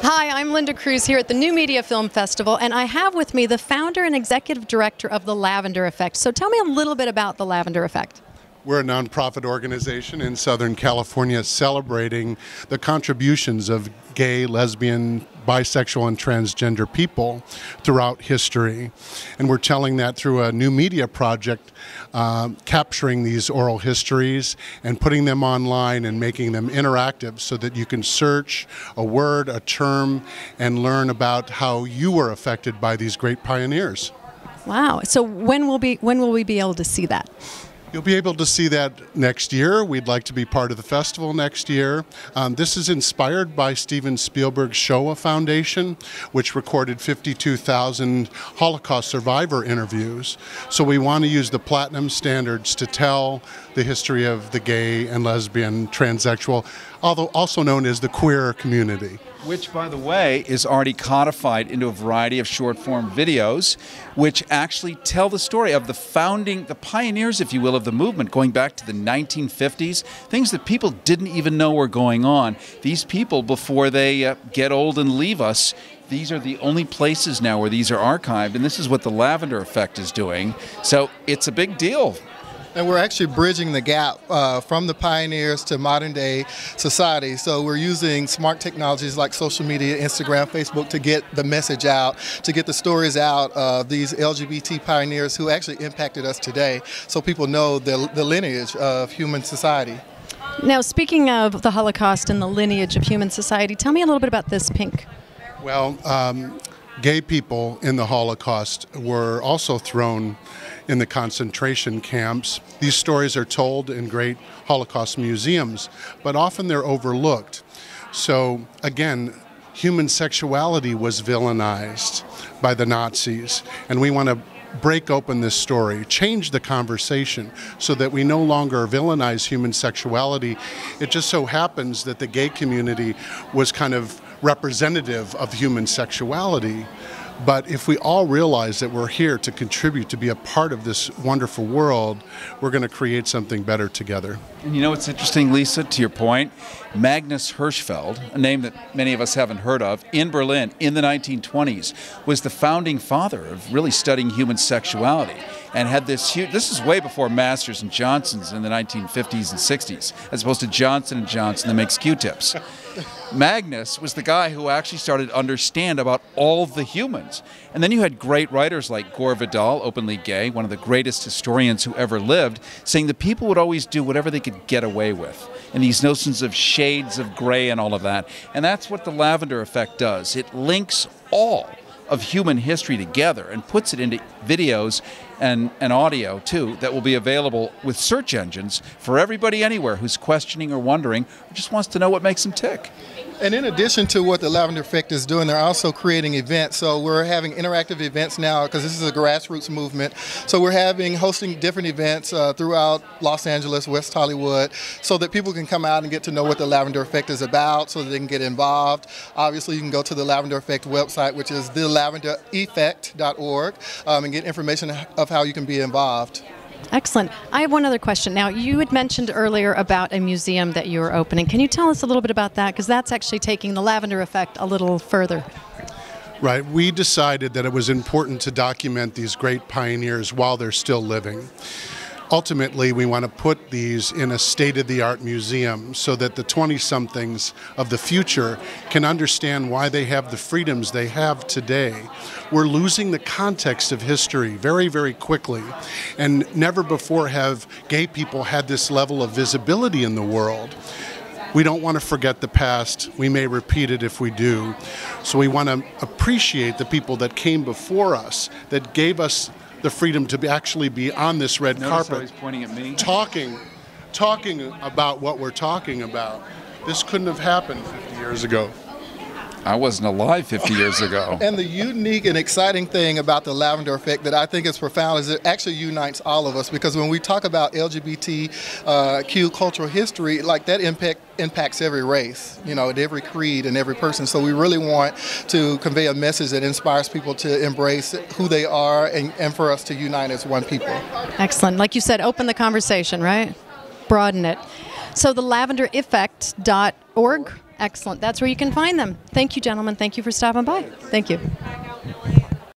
Hi, I'm Linda Cruz here at the New Media Film Festival, and I have with me the founder and executive director of the Lavender Effect. So tell me a little bit about the Lavender Effect. We're a nonprofit organization in Southern California celebrating the contributions of gay, lesbian, bisexual, and transgender people throughout history. And we're telling that through a new media project, capturing these oral histories and putting them online and making them interactive so that you can search a word, a term, and learn about how you were affected by these great pioneers. Wow. So when will we be able to see that? You'll be able to see that next year. We'd like to be part of the festival next year. This is inspired by Steven Spielberg's Shoah Foundation, which recorded 52,000 Holocaust survivor interviews. So we want to use the platinum standards to tell the history of the gay and lesbian, transsexual, although also known as the queer community. Which, by the way, is already codified into a variety of short-form videos, which actually tell the story of the pioneers, if you will, of the movement, going back to the 1950s, things that people didn't even know were going on. These people, before they get old and leave us, these are the only places now where these are archived, and this is what the Lavender Effect is doing. So it's a big deal. And we're actually bridging the gap from the pioneers to modern day society. So we're using smart technologies like social media, Instagram, Facebook to get the message out, to get the stories out of these LGBT pioneers who actually impacted us today, so people know the lineage of human society. Now, speaking of the Holocaust and the lineage of human society, tell me a little bit about this pink. Well, gay people in the Holocaust were also thrown in the concentration camps. These stories are told in great Holocaust museums, but often they're overlooked. So again, human sexuality was villainized by the Nazis, and we want to break open this story, change the conversation so that we no longer villainize human sexuality. It just so happens that the gay community was kind of representative of human sexuality. But if we all realize that we're here to contribute, to be a part of this wonderful world, we're going to create something better together. And you know what's interesting, Lisa, to your point? Magnus Hirschfeld, a name that many of us haven't heard of, in Berlin in the 1920s, was the founding father of really studying human sexuality, and had this huge, this is way before Masters and Johnsons in the 1950s and 60s, as opposed to Johnson & Johnson that makes Q-tips. Magnus was the guy who actually started to understand about all the humans. And then you had great writers like Gore Vidal, openly gay, one of the greatest historians who ever lived, saying that people would always do whatever they could get away with. And these notions of shades of gray and all of that. And that's what the Lavender Effect does. It links all of human history together and puts it into videos and audio, too, that will be available with search engines for everybody anywhere who's questioning or wondering or just wants to know what makes them tick. And in addition to what the Lavender Effect is doing, they're also creating events. So we're having interactive events now because this is a grassroots movement. So we're hosting different events throughout Los Angeles, West Hollywood, so that people can come out and get to know what the Lavender Effect is about, so that they can get involved. Obviously, you can go to the Lavender Effect website, which is thelavendereffect.org, and get information of how you can be involved. Excellent. I have one other question. Now, you had mentioned earlier about a museum that you were opening. Can you tell us a little bit about that? Because that's actually taking the Lavender Effect a little further. Right. We decided that it was important to document these great pioneers while they're still living. Ultimately, we want to put these in a state-of-the-art museum so that the 20-somethings of the future can understand why they have the freedoms they have today. We're losing the context of history very, very quickly, and never before have gay people had this level of visibility in the world. We don't want to forget the past. We may repeat it if we do. So we want to appreciate the people that came before us, that gave us the freedom to actually be on this red carpet, he's pointing at me. talking about what we're talking about. This couldn't have happened 50 years ago. I wasn't alive 50 years ago. And the unique and exciting thing about the Lavender Effect that I think is profound is it actually unites all of us, because when we talk about LGBTQ cultural history, like that impacts every race, you know, and every creed and every person. So we really want to convey a message that inspires people to embrace who they are and for us to unite as one people. Excellent. Like you said, open the conversation, right? Broaden it. So the lavendereffect.org Excellent. That's where you can find them. Thank you, gentlemen. Thank you for stopping by. Thank you.